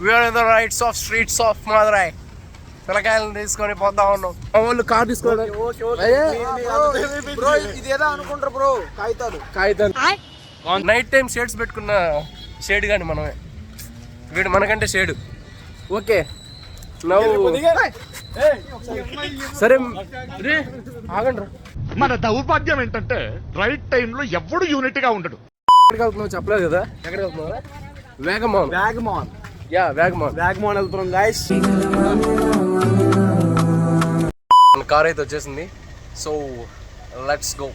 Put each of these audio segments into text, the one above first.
We are in the streets of Madurai. పిల్లకాయలను తీసుకొని పోతా ఉన్నాం. వాళ్ళు కార్ తీసుకోవాలి. ఇదేదో అనుకుంటారు బ్రో, కాగితాలు. నైట్ టైం షేడ్స్ పెట్టుకున్న షేడ్ కానీ మనమే, వీడు మనకంటే షేడ్. ఓకే సరే ఆగండి. మన దౌర్భాగ్యం ఏంటంటే రైట్ టైంలో ఎవడు యూనిట్ గా ఉండడు. ఎక్కడికి వెళ్తున్నావు చెప్పలేదు కదా. ఎక్కడికి వెళ్తున్నారా? వేగమాన్ వెళ్తున్నాం గైస్. మన కార్ అయితే వచ్చేసింది. So let's go.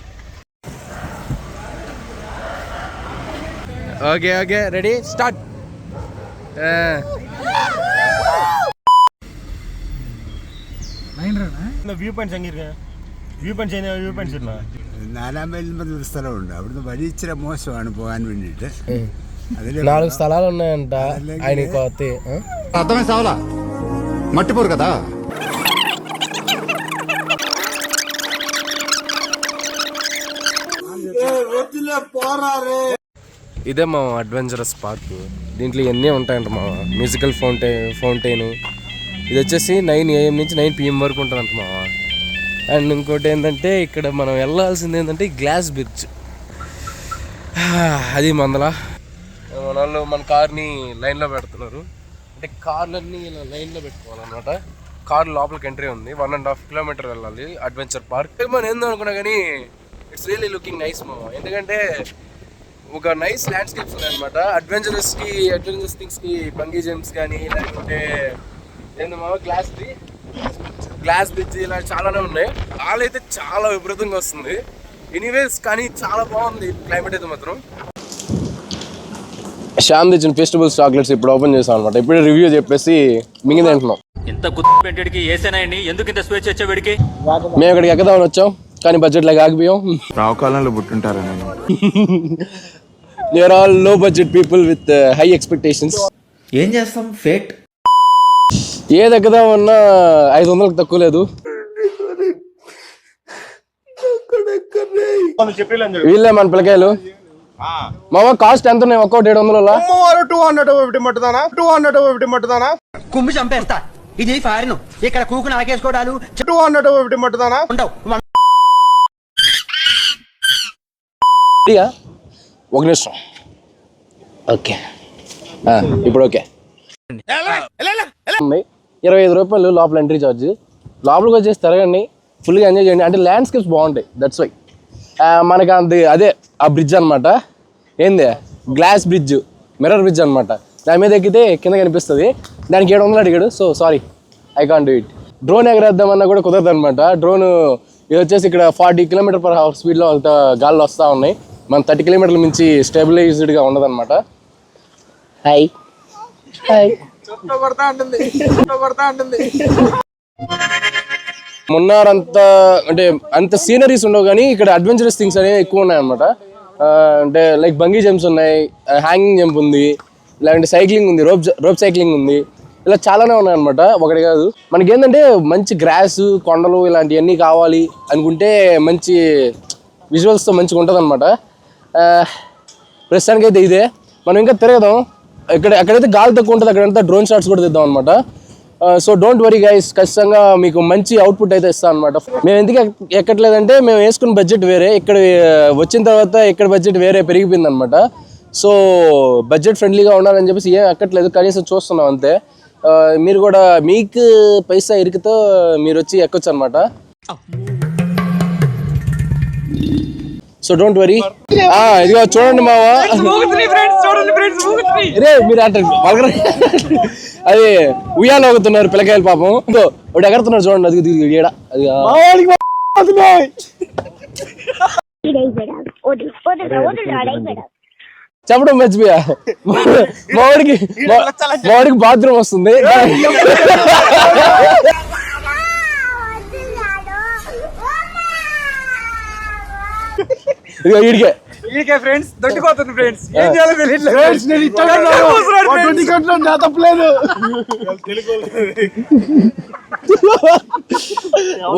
Okay ready start. View point നാലാം മൈലിൽ സ്ഥലമുണ്ട്. അവിടുന്ന് വഴി ഇച്ചിരി മോശമാണ് പോകാൻ വേണ്ടിയിട്ട്. 4 స్థలాలు ఉన్నాయంట ఆయనకు. అర్థమే సావలా మట్టిపోరు కదా. ఇదే మా అడ్వెంచరస్ పార్క్. దీంట్లో ఇవన్నీ ఉంటాయంట మా మ్యూజికల్ ఫౌంటైన్. ఇది వచ్చేసి 9 AM నుంచి 9 PM వరకు ఉంటుందంట మా. అండ్ ఇంకోటి ఏంటంటే ఇక్కడ మనం వెళ్ళాల్సింది ఏంటంటే గ్లాస్ బ్రిడ్జ్. అది మన వాళ్ళు మన కార్ని లైన్లో పెడుతున్నారు. అంటే కార్లన్నీ ఇలా లైన్లో పెట్టుకోవాలన్నమాట. కార్ లోపలికి ఎంట్రీ ఉంది. 1.5 kilometer వెళ్ళాలి అడ్వెంచర్ పార్క్. మనం ఏందో అనుకున్నా కానీ ఇట్స్ రియల్లీ లుకింగ్ నైస్ మా. ఎందుకంటే ఒక నైస్ ల్యాండ్స్కేప్స్ ఉన్నాయన్నమాట. అడ్వెంచరస్ థింగ్స్కి బంగీ జంప్స్ కానీ, లేకుంటే ఏందో మా గ్లాస్ బ్రిడ్జ్ ఇలా చాలానే ఉన్నాయి. గాలైతే చాలా విపరీతంగా వస్తుంది. ఎనీవేస్ కానీ చాలా బాగుంది క్లైమేట్ అయితే మాత్రం. శ్యామ్ తెచ్చిన ఫెస్టివల్స్ చాక్లెట్స్ ఇప్పుడు ఓపెన్ చేసాం అనమాట. ఇప్పుడే రివ్యూ చెప్పేసి మిగిలిన తింటున్నాం. ఇంత ఎందుకు ఇంత స్వేచ్ఛ వచ్చేవాడికి? మేము ఇక్కడికి ఎక్కదామని వచ్చాం కానీ బడ్జెట్ లాగా ఆగిపోయాం. రావుకాలంలో పుట్టుంటారా? యూఆర్ ఆల్ లో budget people with high expectations. ఏం చేస్తాం, ఫేట్. ఏది ఎక్కదామన్నా 500కి తక్కువ లేదు. వీళ్ళే మన పిల్లకాయలు. మామ కాస్ట్ ఎంత ఉన్నాయి? ఒక్కో 700. 200 మట్టుదానా కుమ్మి చంపేస్తా. ఇది ఫారిన్, ఇక్కడ కూకు నాకేసుకోవడాలు. 200 మట్టుదానా ఉండవు. ఒక నిమిషం. ఓకే ఇప్పుడు ఓకే. 25 రూపాయలు లోపల ఎంట్రీ ఛార్జ్. లోపలికి వచ్చేసి తిరగండి, ఫుల్గా ఎంజాయ్ చేయండి. అంటే ల్యాండ్స్కేప్స్ బాగుంటాయి, దట్స్ వై. మనకి అదే ఆ బ్రిడ్జ్ అనమాట. ఏంది గ్లాస్ బ్రిడ్జ్, మిర్రర్ బ్రిడ్జ్ అనమాట. దాని మీద ఎక్కితే కింద కనిపిస్తుంది. దానికి 700 అడిగాడు. So sorry, I can't do it. Drone ఎగరేద్దామన్నా కూడా కుదరదు అనమాట. డ్రోన్ ఇది వచ్చేసి ఇక్కడ 40 km/h స్పీడ్లో అంత గాల్లో వస్తూ ఉన్నాయి. మన 30 kilometers మించి స్టెబిలైజ్డ్గా ఉండదు అనమాట. హాయ్ మున్నార్ అంత సీనరీస్ ఉండవు కానీ ఇక్కడ అడ్వెంచరస్ థింగ్స్ అనేవి ఎక్కువ ఉన్నాయి అనమాట. అంటే లైక్ బంగీ జంప్స్ ఉన్నాయి, హ్యాంగింగ్ జంప్ ఉంది, లేదంటే సైక్లింగ్ ఉంది, రోప్ సైక్లింగ్ ఉంది. ఇలా చాలానే ఉన్నాయి అనమాట, ఒకటి కాదు. మనకి ఏంటంటే మంచి గ్రాస్, కొండలు ఇలాంటివన్నీ కావాలి అనుకుంటే మంచి విజువల్స్తో మంచిగా ఉంటుంది అనమాట. ప్రస్తుతానికి అయితే ఇదే. మనం ఇంకా తిరగదాం. ఎక్కడైతే గాలి తక్కువ ఉంటుంది అక్కడంతా డ్రోన్ షాట్స్ కూడా తీద్దాం అనమాట. సో డోంట్ వరీ గైస్, ఖచ్చితంగా మీకు మంచి అవుట్పుట్ అయితే ఇస్తాం అనమాట. మేము ఎందుకు ఎక్కట్లేదంటే మేము వేసుకున్న బడ్జెట్ వేరే, ఇక్కడ వచ్చిన తర్వాత ఇక్కడ బడ్జెట్ వేరే పెరిగిపోయింది అనమాట. సో బడ్జెట్ ఫ్రెండ్లీగా ఉండాలని చెప్పేసి ఏం ఎక్కట్లేదు, కనీసం చూస్తున్నాం అంతే. మీరు కూడా మీకు పైసా ఇరికితో మీరు వచ్చి ఎక్కొచ్చు అనమాట. So don't worry. ఇదిగో చూడండి మావా, మీరు అంటారు అది ఉయ్యాలు అవుతున్నారు పిల్లకాయలు పాపం. ఒకటి ఎగరుతున్నారు చూడండి, అది ఏడా అది చెప్పడం మర్చిపోయా. మావాడికి బాత్రూమ్ వస్తుంది. ఈడికే ఫ్రెండ్స్ దొడ్డిపోతుంది ఫ్రెండ్స్. ఏం చేయాలో తెలియట్లేదు. తప్పలేదు.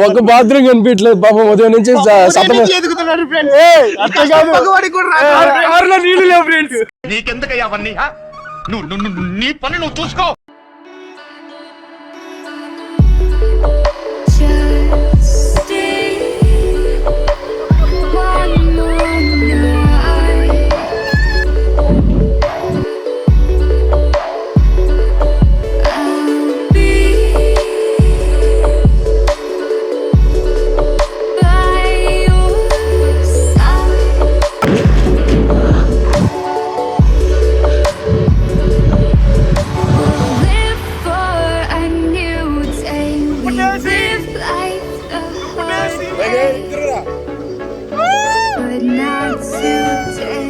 ఒక బాత్రూమ్ కనిపించలేదు పాపం. ఉదయం నుంచి నీళ్లు లేవు ఫ్రెండ్స్. నీకెందుకయ్యా అవన్నీ? నీ పని నువ్వు చూసుకో. But not today,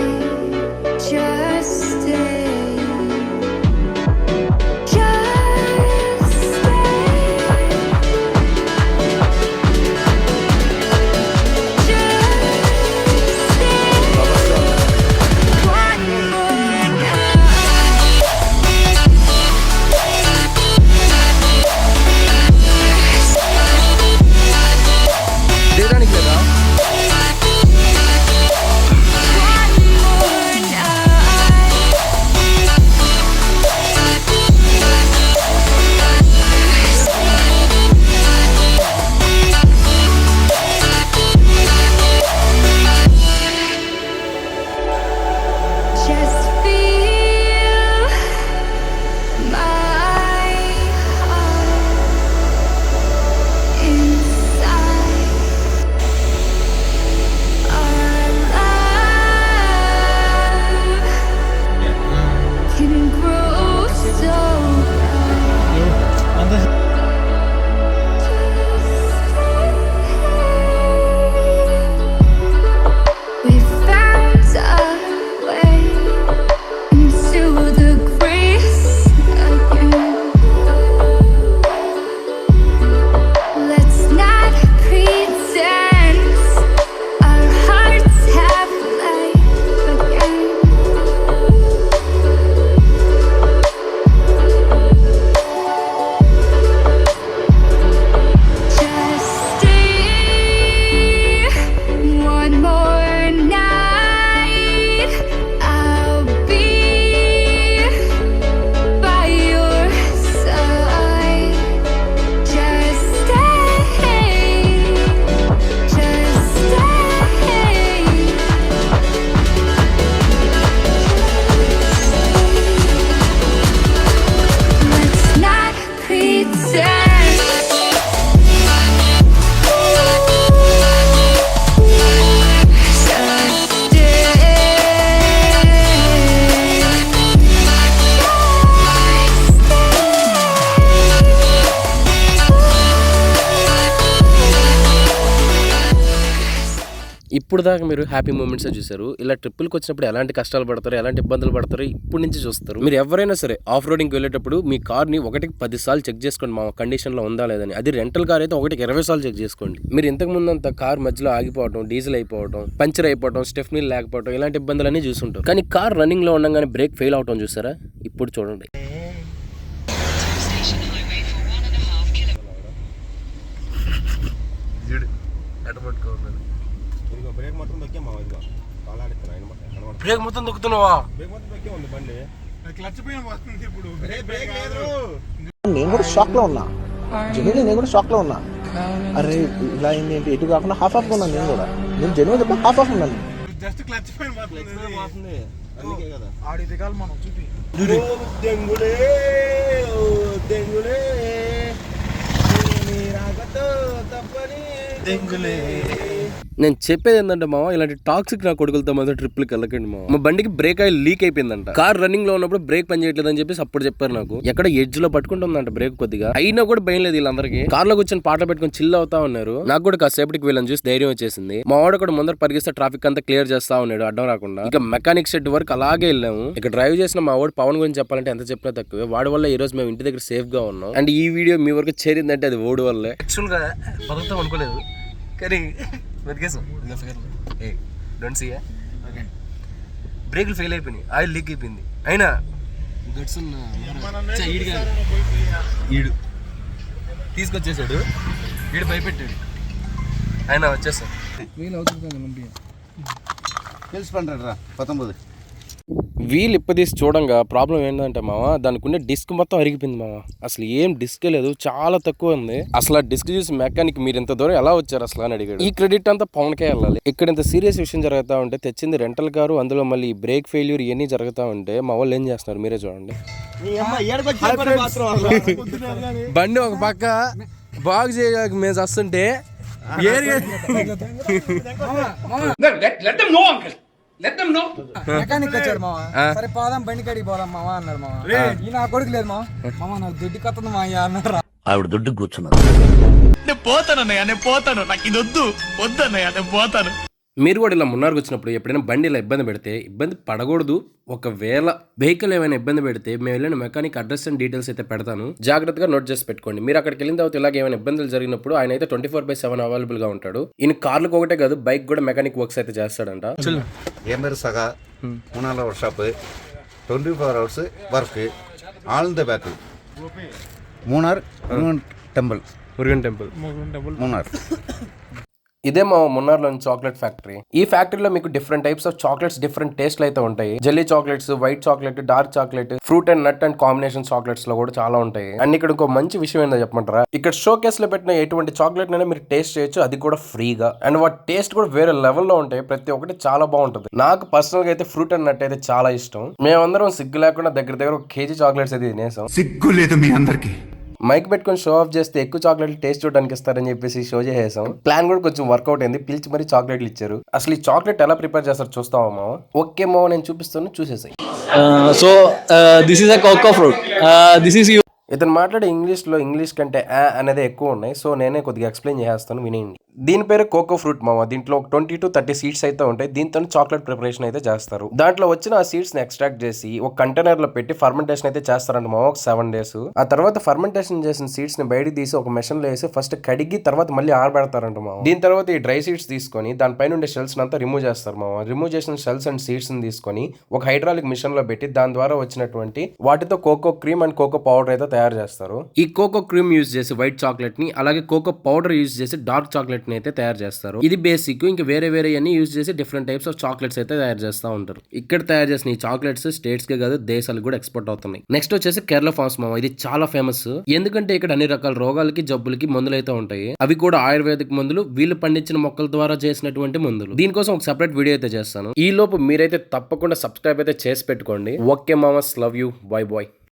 just stay. Just stay. Just stay. One more night. చేయడానికి లేదా Just feel my heart inside. Our love can grow so bright. We found a way into the grace again. Let's not pretend our hearts have life again. Just stay one more night. I'll be by your side. Just stay. Just stay. Let's not pretend. Just ఇప్పుడు దాకా మీరు happy moments చూసారు. ఇలా ట్రిప్పులకు వచ్చినప్పుడు ఎలాంటి కష్టాలు పడతారు, ఎలాంటి ఇబ్బందులు పడతారు ఇప్పుడు నుంచి చూస్తారు. మీరు ఎవరైనా సరే ఆఫ్ రోడింగ్కి వెళ్ళేటప్పుడు మీ కార్ని 1కి 10 సార్లు చెక్ చేసుకోండి మా కండిషన్లో ఉందా లేదని. అది రెంటల్ కార్ అయితే 1కి 20 సార్లు చెక్ చేసుకోండి. మీరు ఇంతకు ముందు అంత కార్ మధ్యలో ఆగిపోవడం, డీజిల్ అయిపోవడం, పంచర్ అయిపోవడం, స్టెఫ్నీలు లేకపోవడం ఇలాంటి ఇబ్బందులన్నీ చూసుంటారు. కానీ కార్ రన్నింగ్లో ఉండగానే బ్రేక్ ఫెయిల్ అవడం చూసారా? ఇప్పుడు చూడండి. బ్రేక్ మొత్తం దొక్కుతున్నావా? నేను కూడా షాక్ లో ఉన్నా. జెన్యున్ నేను కూడా షాక్ లో ఉన్నా. అరే ఇలా అయింది ఏంటి? ఎటు కాకుండా హాఫ్ ఆఫ్ ఉన్నాను నేను కూడా. నేను జెన్యున్ చెప్పి హాఫ్ ఆఫ్ ఉన్నాను. జస్ట్ క్లచ్ పైన పోతుంది. అందుకే కదా ఆడి దిగాలి మనం చూపి. దెంగులే దెంగులే రాగతో తప్పని దెంగులే. నేను చెప్పేది ఏంటంటే మామ, ఇలాంటి టాక్సిక్ నా కొడుకులతో మాత్రం ట్రిప్లకి వెళ్ళకండి మామ. మా బండికి బ్రేక్ ఆయిల్ లీక్ అయిపోయిందంట. కార్ రన్నింగ్ లో ఉన్నప్పుడు బ్రేక్ పని చేయట్లేదు అని చెప్పేసి అప్పుడు చెప్పారు నాకు. ఎక్కడ ఎడ్జ్ లో పట్టుకుంటుందంట బ్రేక్ కొద్దిగా. అయినా కూడా భయం లేదు వీళ్ళందరికీ. కార్ లో కూర్చొని పాటలు పెట్టుకుని చిల్ అవుతా ఉన్నారు. నాకు కూడా కాసేపటికి వీళ్ళని చూసి ధైర్యం వచ్చేసింది. మా వాడు కూడా ముందర పరిగిస్తే ట్రాఫిక్ అంతా క్లియర్ చేస్తా ఉన్నాడు అడ్డం రాకుండా. ఇక మెకానిక్ షెడ్ వరకు అలాగే వెళ్ళాము. ఇక డ్రైవ్ చేసిన మా వాడు పవన్ గురించి చెప్పాలంటే ఎంత చెప్పినా తక్కువే. వాడి వల్ల ఈ రోజు మేము ఇంటి దగ్గర సేఫ్ గా ఉన్నాం. అండ్ ఈ వీడియో మీ వరకు చేరిందంటే అది ఓడి వల్లే. యాక్చువల్ గా బతుకుతాం అనుకోలేదు కానీ బ్రేకులు ఫెయిల్ అయిపోయినాయి, ఆయిల్ లీక్ అయిపోయింది. అయినా గట్స్ ఈడు తీసుకొచ్చేసాడు, ఈడు భయపెట్టాడు. అయినా వచ్చేసాడు. తెలిసి పండ్రా 19 వీల్ ఇప్పదీసి చూడంగా ప్రాబ్లం ఏంటంటే మామ దానికి ఉండే డిస్క్ మొత్తం అరిగిపోయింది మామ. అసలు ఏం డిస్క్ లేదు, చాలా తక్కువ ఉంది. అసలు ఆ డిస్క్ చూసి మెకానిక్ మీరు ఇంత దూరం ఎలా వచ్చారు అసలు అని అడిగాడు. ఈ క్రెడిట్ అంతా పవన్కే వెళ్ళాలి. ఇక్కడ ఇంత సీరియస్ విషయం జరుగుతా ఉంటే తెచ్చింది రెంటల్ కారు, అందులో మళ్ళీ బ్రేక్ ఫెయిల్యూర్ ఇవన్నీ జరుగుతా ఉంటే మా వాళ్ళు ఏం చేస్తున్నారు మీరే చూడండి. బండి ఒక పక్క బాగు చేయడానికి మేము వస్తుంటే మెకానిక్ వచ్చాడు మామ. సరే పోదాం బండి కాడికి పోదాం మామ అన్నాడు మామ. ఈ నా కొడుకు లేదు మామ. మామ నాకు దుడ్డు కొత్త మా అన్నారు. ఆవిడ దుడ్డు కూర్చున్నారు. నేను పోతానన్నయ్య, నేను పోతాను, నాకు ఇది వద్దు వద్దన్నయ్య, నేను పోతాను. మీరు కూడా ఇలా మున్నారుకు వచ్చినప్పుడు ఎప్పుడైనా బండి ఇలా ఇబ్బంది పెడితే ఇబ్బంది పడకూడదు. ఒకవేళ వెహికల్ ఏమైనా ఇబ్బంది పెడితే మేము వెళ్ళిన మెకానిక్ అడ్రస్ అండ్ డీటెయిల్స్ అయితే పెడతాను, జాగ్రత్తగా నోట్ చేసి పెట్టుకోండి. మీరు అక్కడికి వెళ్ళిన తర్వాత ఇలాగ ఏమైనా ఇబ్బందులు జరిగినప్పుడు ఆయన అయితే 24/7 అవైలబుల్ గా ఉంటాడు. ఈయన కార్లకు ఒకటే కాదు బైక్ కూడా మెకానిక్ వర్క్స్ అయితే చేస్తాడంట. ఏమర్ సగా మూనాల workshop 24 hours work all the back Munnar temple Murugan temple Munnar. ఇదే మా మున్నార్లోని చాక్లెట్ ఫ్యాక్టరీ. ఈ ఫ్యాక్టరీలో మీకు different types of chocolates, different టేస్ట్లు అయితే ఉంటాయి. Jelly chocolates, white chocolate, dark chocolate, fruit and nut and combination chocolates లో కూడా చాలా ఉంటాయి. అండ్ ఇక్కడ ఇంకో మంచి విషయం ఏందో చెప్పమంటారా, ఇక్కడ షో కేస్ లో పెట్టిన ఎటువంటి చాక్లెట్ అయినా మీరు టేస్ట్ చేయొచ్చు, అది కూడా ఫ్రీగా. అండ్ వాటి టేస్ట్ కూడా వేరే లెవెల్లో ఉంటాయి. ప్రతి ఒక్కటి చాలా బాగుంటుంది. నాకు పర్సనల్ గా అయితే ఫ్రూట్ అండ్ నట్ అయితే చాలా ఇష్టం. మేమందరం సిగ్గు లేకుండా దగ్గర ఒక కేజీ చాక్లెట్స్ అయితే తినేసాం. సిగ్గు లేదు మీ అందరికి. మైక్ పెట్టుకొని షో ఆఫ్ చేస్తే ఎక్కువ చాక్లెట్లు టేస్ట్ చూడడానికి ఇస్తారని చెప్పేసి షో చేసేసాం. ప్లాన్ కూడా కొంచెం వర్కౌట్ అయింది. పిలిచి మరీ చాక్లెట్లు ఇచ్చారు. అసలు ఈ చాక్లెట్ ఎలా ప్రిపేర్ చేస్తారు చూస్తావా మామ? ఓకే మామ, నేను చూపిస్తాను, చూసేసాయి. So this is a cocoa fruit. This is ఇతను మాట్లాడే ఇంగ్లీష్ కంటే అనేది ఎక్కువ ఉన్నాయి. సో నేనే కొద్దిగా ఎక్స్ప్లెయిన్ చేస్తాను, వినేయండి. దీని పేరు కోకో ఫ్రూట్ మామ. దీంట్లో 20 to 30 సీడ్స్ అయితే ఉంటాయి. దీంతో చాక్లెట్ ప్రిపరేషన్ అయితే చేస్తారు. దాంట్లో వచ్చిన ఆ సీడ్స్ ని ఎక్స్ట్రాక్ట్ చేసి ఒక కంటైనర్ లో పెట్టి ఫర్మెంటేషన్ అయితే చేస్తారంట మామ, ఒక 7 days. ఆ తర్వాత ఫర్మెంటేషన్ చేసిన సీడ్స్ ని బయటకు తీసి ఒక మెషిన్ లో వేసి ఫస్ట్ కడిగి తర్వాత మళ్ళీ ఆరబెడతారంట మామ. దీని తర్వాత ఈ డ్రై సీడ్స్ తీసుకొని దానిపైన ఉండే షెల్స్ అంతా రిమూవ్ చేస్తారు మామ. రిమూవ్ చేసిన షెల్స్ అండ్ సీడ్స్ ని తీసుకొని ఒక హైడ్రాలిక్ మిషన్ లో పెట్టి దాని ద్వారా వచ్చినటువంటి వాటితో cocoa cream and cocoa powder అయితే తయారు చేస్తారు. ఈ కోకో క్రీమ్ యూజ్ చేసి వైట్ చాక్లెట్ ని, అలాగే కోకో పౌడర్ యూజ్ చేసి డార్క్ చాక్లెట్ ని అయితే తయారు చేస్తారు. ఇది బేసిక్. ఇంకా వేరే అన్ని యూజ్ చేసి డిఫరెంట్ టైప్స్ ఆఫ్ చాక్లెట్స్ అయితే తయారు చేస్తూ ఉంటారు. ఇక్కడ తయారు చేసిన ఈ చాక్లెట్స్ స్టేట్స్ కే కాదు దేశాలకు కూడా ఎక్స్పోర్ట్ అవుతున్నాయి. నెక్స్ట్ వచ్చేసి కేరళ ఫార్మ్స్ మామ. ఇది చాలా ఫేమస్. ఎందుకంటే ఇక్కడ అన్ని రకాల రోగాలకి, జబ్బులకి మందులు అయితే ఉంటాయి. అవి కూడా ఆయుర్వేదిక్ మందులు, వీళ్ళు పండించిన మొక్కల ద్వారా చేసినటువంటి మందులు. దీనికోసం ఒక సెపరేట్ వీడియో అయితే చేస్తాను. ఈ లోపు మీరైతే తప్పకుండా సబ్స్క్రైబ్ అయితే చేసి పెట్టుకోండి. ఓకే మామస్, లవ్ యూ, బై బాయ్.